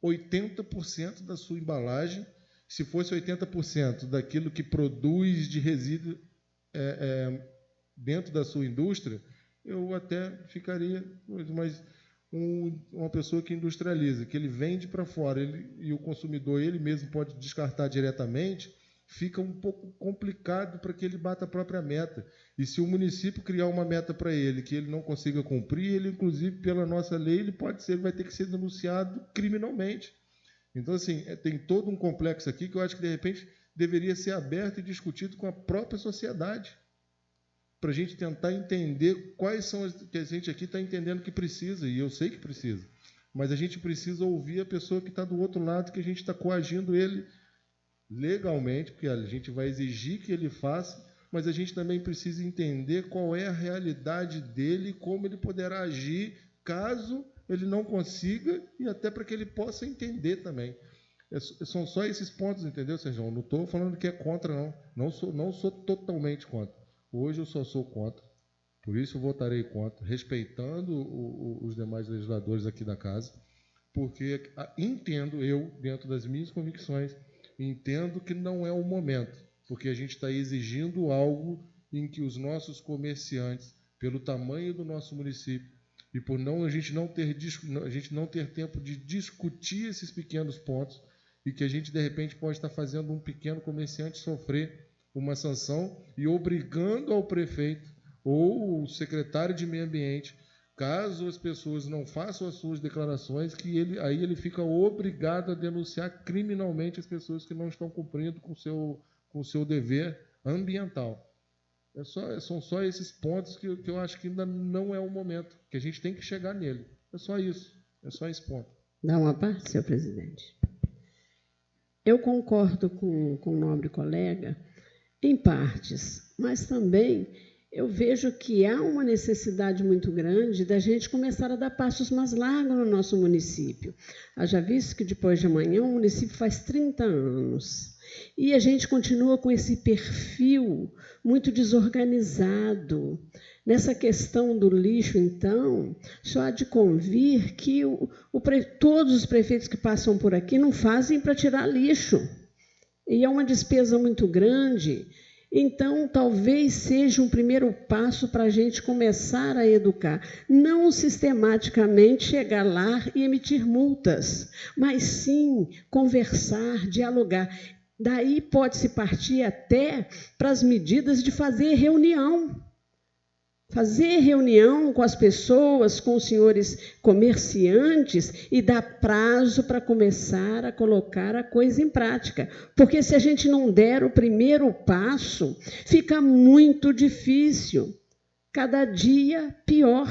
80% da sua embalagem. Se fosse 80% daquilo que produz de resíduo dentro da sua indústria, eu até ficaria, mas uma pessoa que industrializa, que ele vende para fora, e o consumidor ele mesmo pode descartar diretamente, fica um pouco complicado para que ele bata a própria meta. E se o município criar uma meta para ele que ele não consiga cumprir, ele, inclusive, pela nossa lei, ele vai ter que ser denunciado criminalmente. Então, assim, tem todo um complexo aqui que eu acho que, de repente, deveria ser aberto e discutido com a própria sociedade, para a gente tentar entender quais são as que a gente aqui está entendendo que precisa, e eu sei que precisa, mas a gente precisa ouvir a pessoa que está do outro lado, que a gente está coagindo ele legalmente, porque a gente vai exigir que ele faça, mas a gente também precisa entender qual é a realidade dele e como ele poderá agir caso ele não consiga, e até para que ele possa entender também. São só esses pontos, entendeu, Sérgio? Não estou falando que é contra, não. Não sou totalmente contra. Hoje eu só sou contra. Por isso eu votarei contra, respeitando os demais legisladores aqui da casa, porque entendo, eu, dentro das minhas convicções, entendo que não é o momento, porque a gente está exigindo algo em que os nossos comerciantes, pelo tamanho do nosso município, e por a gente não ter tempo de discutir esses pequenos pontos, e que a gente, de repente, pode estar fazendo um pequeno comerciante sofrer uma sanção e obrigando ao prefeito ou o secretário de Meio Ambiente, caso as pessoas não façam as suas declarações, que ele fica obrigado a denunciar criminalmente as pessoas que não estão cumprindo com o seu dever ambiental. São só esses pontos que eu acho que ainda não é o momento, que a gente tem que chegar nele. É só isso, é só esse ponto. Dá uma parte, senhor presidente. Eu concordo com o nobre colega em partes, mas também eu vejo que há uma necessidade muito grande da gente começar a dar passos mais largos no nosso município. Haja visto que depois de amanhã o município faz 30 anos. E a gente continua com esse perfil muito desorganizado. Nessa questão do lixo, então, só há de convir que todos os prefeitos que passam por aqui não fazem para tirar lixo. E é uma despesa muito grande. Então, talvez seja um primeiro passo para a gente começar a educar. Não sistematicamente chegar lá e emitir multas, mas sim conversar, dialogar. Daí pode-se partir até para as medidas de fazer reunião. Fazer reunião com as pessoas, com os senhores comerciantes e dar prazo para começar a colocar a coisa em prática. Porque se a gente não der o primeiro passo, fica muito difícil. Cada dia pior.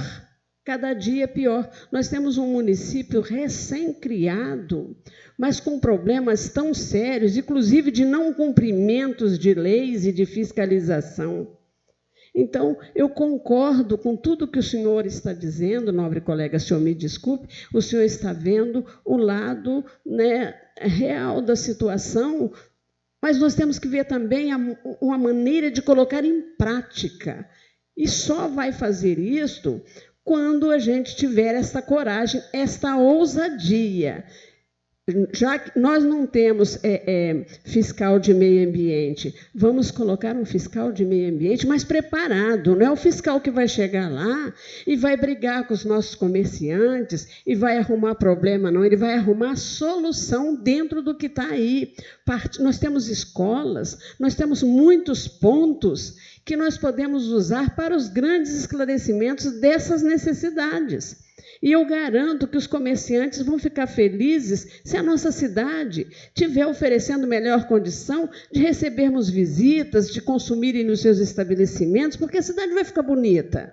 Cada dia pior. Nós temos um município recém-criado, mas com problemas tão sérios, inclusive de não cumprimentos de leis e de fiscalização. Então, eu concordo com tudo que o senhor está dizendo, nobre colega, o senhor me desculpe, o senhor está vendo o lado, né, real da situação, mas nós temos que ver também uma maneira de colocar em prática. E só vai fazer isto quando a gente tiver essa coragem, esta ousadia. Já que nós não temos fiscal de meio ambiente, vamos colocar um fiscal de meio ambiente mais preparado. Não é o fiscal que vai chegar lá e vai brigar com os nossos comerciantes e vai arrumar problema, não. Ele vai arrumar solução dentro do que está aí. Nós temos escolas, nós temos muitos pontos que nós podemos usar para os grandes esclarecimentos dessas necessidades. E eu garanto que os comerciantes vão ficar felizes se a nossa cidade estiver oferecendo melhor condição de recebermos visitas, de consumirem nos seus estabelecimentos, porque a cidade vai ficar bonita.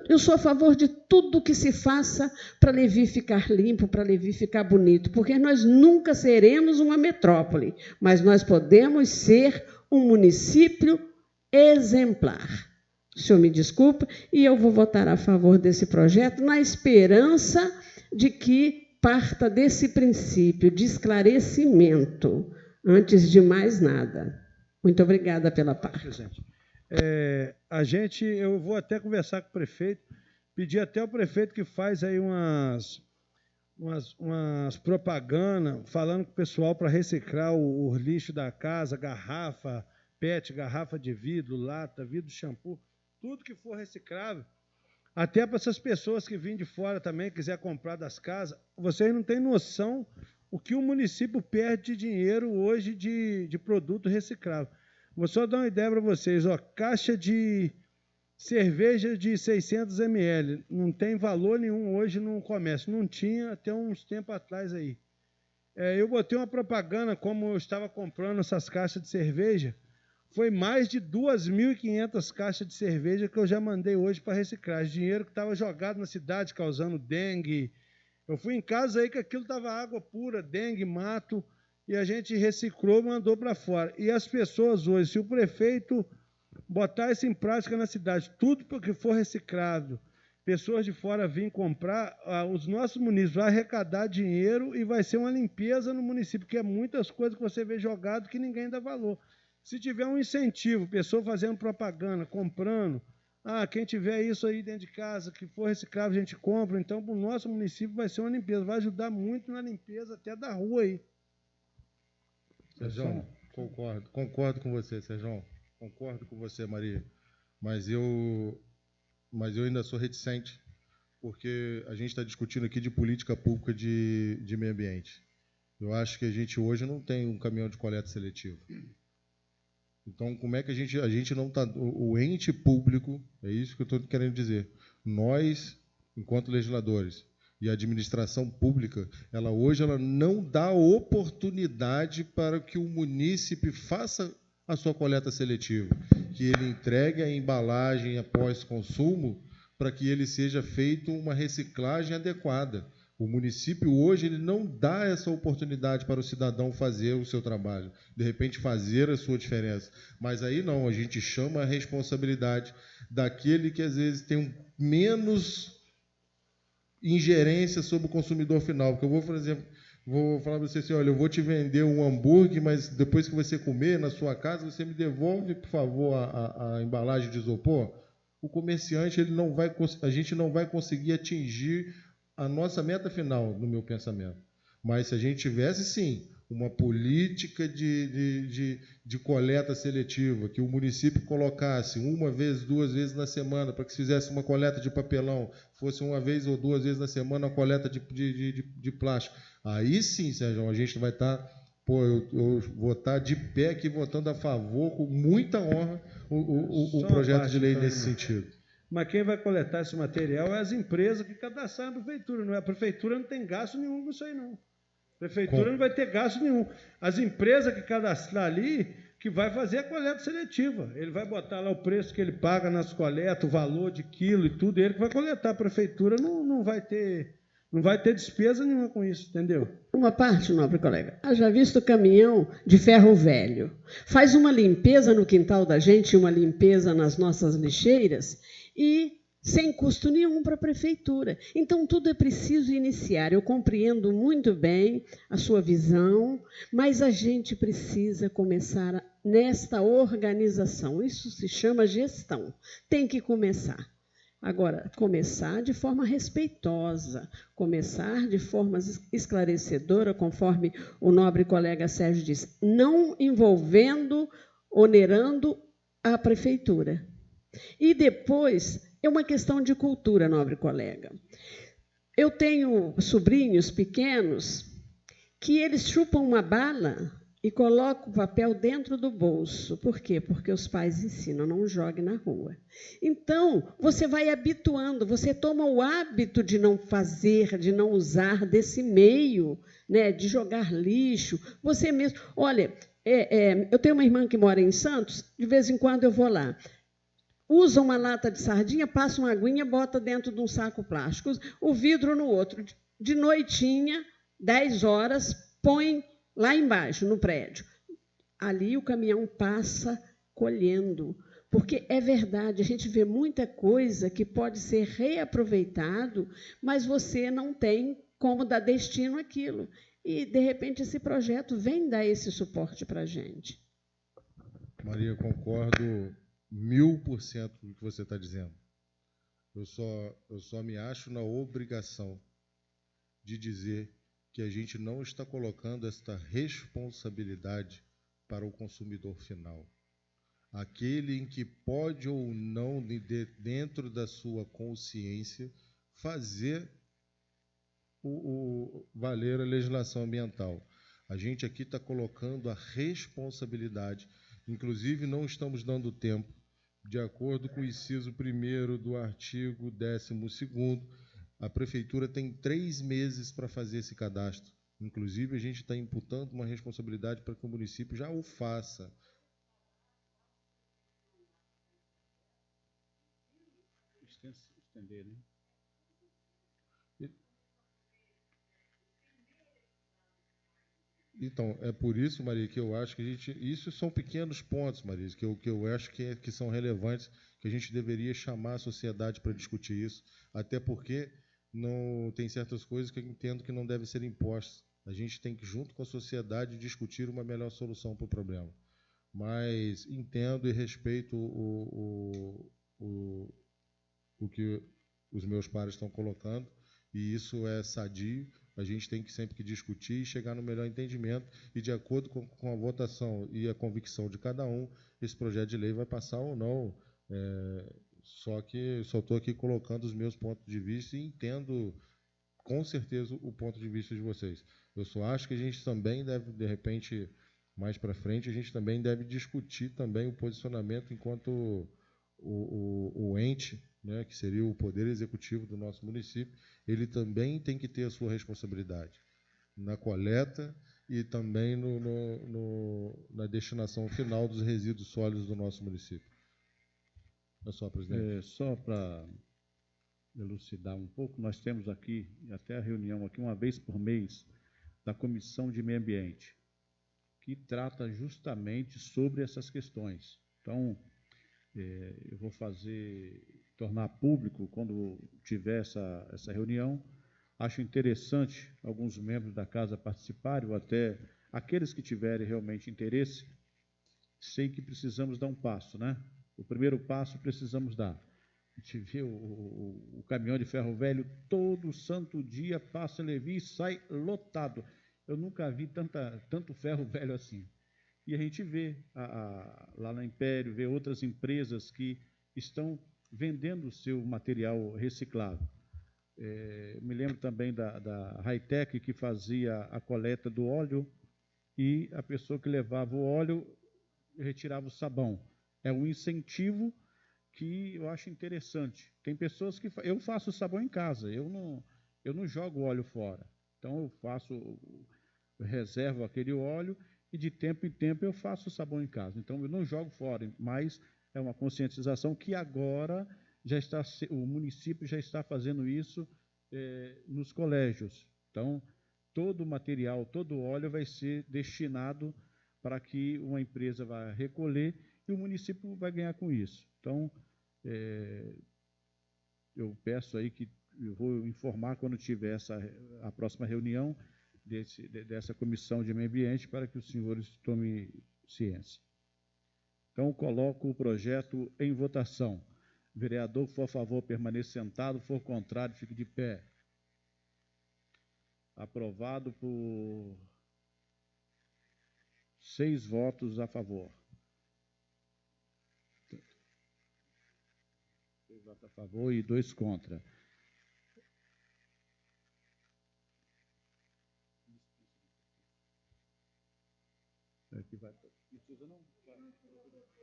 Eu sou a favor de tudo que se faça para Levi ficar limpo, para Levi ficar bonito, porque nós nunca seremos uma metrópole, mas nós podemos ser um município exemplar. O senhor me desculpa, e eu vou votar a favor desse projeto na esperança de que parta desse princípio de esclarecimento, antes de mais nada. Muito obrigada pela parte. Presidente. Eu vou até conversar com o prefeito, pedir até ao prefeito que faz aí umas propagandas falando com o pessoal para reciclar o lixo da casa, garrafa, PET, garrafa de vidro, lata, vidro de shampoo, tudo que for reciclável, até para essas pessoas que vêm de fora também, quiser comprar das casas. Vocês não têm noção o que o município perde de dinheiro hoje de produto reciclável. Vou só dar uma ideia para vocês. Caixa de cerveja de 600 ml. Não tem valor nenhum hoje no comércio. Não tinha até uns tempos atrás aí. Eu botei uma propaganda, como eu estava comprando essas caixas de cerveja. Foi mais de 2.500 caixas de cerveja que eu já mandei hoje para reciclagem. Dinheiro que estava jogado na cidade, causando dengue. Eu fui em casa aí que aquilo estava água pura, dengue, mato, e a gente reciclou e mandou para fora. E as pessoas hoje, se o prefeito botar isso em prática na cidade, tudo que for reciclado, pessoas de fora virem comprar, os nossos munícipes vão arrecadar dinheiro e vai ser uma limpeza no município, porque é muitas coisas que você vê jogado que ninguém dá valor. Se tiver um incentivo, pessoa fazendo propaganda, comprando, quem tiver isso aí dentro de casa, que for reciclável, a gente compra, então para o nosso município vai ser uma limpeza, vai ajudar muito na limpeza até da rua aí. Sérgio, concordo com você, Sérgio. Concordo com você, Maria. Mas eu ainda sou reticente, porque a gente está discutindo aqui de política pública de meio ambiente. Eu acho que a gente hoje não tem um caminhão de coleta seletiva. Então, como é que a gente não está... O ente público, é isso que eu estou querendo dizer. Nós, enquanto legisladores, e a administração pública, hoje ela não dá oportunidade para que o munícipe faça a sua coleta seletiva, que ele entregue a embalagem após consumo para que ele seja feito uma reciclagem adequada. O município hoje ele não dá essa oportunidade para o cidadão fazer o seu trabalho, de repente fazer a sua diferença. Mas aí não, a gente chama a responsabilidade daquele que às vezes tem menos ingerência sobre o consumidor final. Porque eu vou, por exemplo, falar para você assim, olha, eu vou te vender um hambúrguer, mas depois que você comer na sua casa, você me devolve, por favor, a embalagem de isopor. O comerciante, a gente não vai conseguir atingir a nossa meta final, no meu pensamento. Mas se a gente tivesse, sim, uma política de coleta seletiva, que o município colocasse 1 vez, 2 vezes na semana, para que se fizesse uma coleta de papelão, fosse 1 vez ou 2 vezes na semana a coleta de plástico. Aí sim, Sérgio, a gente vai estar... eu vou estar de pé aqui votando a favor, com muita honra, o projeto de lei nesse sentido. Mas quem vai coletar esse material é as empresas que cadastraram a prefeitura, não é? A prefeitura não tem gasto nenhum com isso aí, não. A prefeitura não vai ter gasto nenhum. As empresas que cadastrar ali, que vai fazer a coleta seletiva. Ele vai botar lá o preço que ele paga nas coletas, o valor de quilo e tudo, ele que vai coletar. A prefeitura não vai ter despesa nenhuma com isso, entendeu? Uma parte, nobre colega. Haja visto o caminhão de ferro velho. Faz uma limpeza no quintal da gente, uma limpeza nas nossas lixeiras e sem custo nenhum para a prefeitura. Então, tudo é preciso iniciar. Eu compreendo muito bem a sua visão, mas a gente precisa começar nesta organização. Isso se chama gestão. Tem que começar. Agora, começar de forma respeitosa, começar de forma esclarecedora, conforme o nobre colega Sérgio disse, não envolvendo, onerando a prefeitura. E depois, é uma questão de cultura, nobre colega. Eu tenho sobrinhos pequenos que eles chupam uma bala e colocam o papel dentro do bolso. Por quê? Porque os pais ensinam, não jogue na rua. Então, você vai habituando, você toma o hábito de não fazer, de não usar desse meio, né, de jogar lixo. Você mesmo... Olha, eu tenho uma irmã que mora em Santos, de vez em quando eu vou lá. Usa uma lata de sardinha, passa uma aguinha, bota dentro de um saco plástico, o vidro no outro. De noitinha, 10 horas, põe lá embaixo, no prédio. Ali o caminhão passa colhendo. Porque é verdade, a gente vê muita coisa que pode ser reaproveitado, mas você não tem como dar destino àquilo. E, de repente, esse projeto vem dar esse suporte para a gente. Maria, concordo 1000% com o que você está dizendo. Eu só me acho na obrigação de dizer que a gente não está colocando esta responsabilidade para o consumidor final. Aquele em que pode ou não, dentro da sua consciência, fazer valer a legislação ambiental. A gente aqui está colocando a responsabilidade, inclusive não estamos dando tempo, de acordo com o inciso 1º do artigo 12º, a Prefeitura tem 3 meses para fazer esse cadastro. Inclusive, a gente está imputando uma responsabilidade para que o município já o faça. Estender, né? Então, é por isso, Maria, que eu acho que a gente... Isso são pequenos pontos, Maria, que eu acho que são relevantes, que a gente deveria chamar a sociedade para discutir isso, até porque não tem certas coisas que eu entendo que não devem ser impostas. A gente tem que, junto com a sociedade, discutir uma melhor solução para o problema. Mas entendo e respeito o que os meus pares estão colocando, e isso é sadio. A gente tem que sempre discutir e chegar no melhor entendimento, e de acordo com a votação e a convicção de cada um, esse projeto de lei vai passar ou não. Só que só estou aqui colocando os meus pontos de vista e entendo com certeza o ponto de vista de vocês. Eu só acho que a gente também deve, de repente, mais para frente, a gente também deve discutir também o posicionamento enquanto o ente, né, que seria o poder executivo do nosso município, ele também tem que ter a sua responsabilidade na coleta e também na destinação final dos resíduos sólidos do nosso município. É só, presidente. Só para elucidar um pouco, nós temos aqui, até a reunião aqui, uma vez por mês, da Comissão de Meio Ambiente, que trata justamente sobre essas questões. Então, eu vou tornar público quando tiver essa reunião. Acho interessante alguns membros da casa participarem, ou até aqueles que tiverem realmente interesse. Sei que precisamos dar um passo, né? O primeiro passo precisamos dar. A gente vê o caminhão de ferro velho todo santo dia, passa Levi e sai lotado. Eu nunca vi tanto ferro velho assim. E a gente vê lá na Império, vê outras empresas que estão vendendo o seu material reciclável. Me lembro também da Hightech, que fazia a coleta do óleo, e a pessoa que levava o óleo retirava o sabão. É um incentivo que eu acho interessante. Tem pessoas que... Eu faço sabão em casa, eu não jogo óleo fora. Então, eu reservo aquele óleo e, de tempo em tempo, eu faço sabão em casa. Então, eu não jogo fora, mas é uma conscientização que agora o município já está fazendo isso nos colégios. Então, todo o material, todo o óleo vai ser destinado para que uma empresa vá recolher e o município vai ganhar com isso. Então, eu peço aí que eu vou informar quando tiver a próxima reunião dessa comissão de meio ambiente, para que os senhores tomem ciência. Então, coloco o projeto em votação. Vereador que for a favor, permaneça sentado; for contrário, fique de pé. Aprovado por 6 votos a favor. 6 votos a favor e 2 contra. Aqui vai. Precisa não?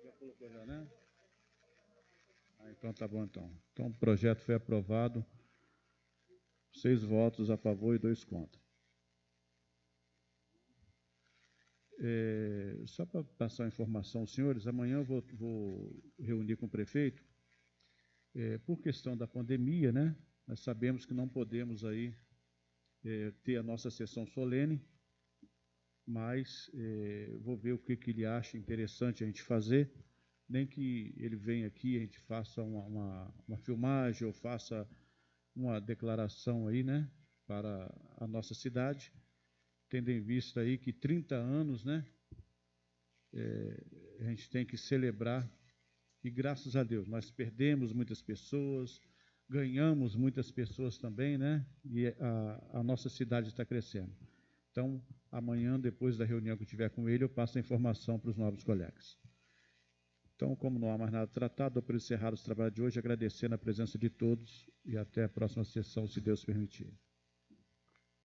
Já colocou já, né? Então tá bom, então. Então o projeto foi aprovado. 6 votos a favor e 2 contra. Só para passar a informação, senhores, amanhã eu vou reunir com o prefeito. Por questão da pandemia, né? Nós sabemos que não podemos aí ter a nossa sessão solene, mas vou ver o que ele acha interessante a gente fazer. Nem que ele venha aqui, a gente faça uma filmagem ou faça uma declaração aí, né? para a nossa cidade, tendo em vista aí que 30 anos, né, a gente tem que celebrar, e graças a Deus, nós perdemos muitas pessoas, ganhamos muitas pessoas também, né, e a nossa cidade está crescendo. Então, amanhã, depois da reunião que eu tiver com ele, eu passo a informação para os nobres colegas. Então, como não há mais nada tratado, dou por encerrado os trabalhos de hoje, agradecendo a presença de todos e até a próxima sessão, se Deus permitir.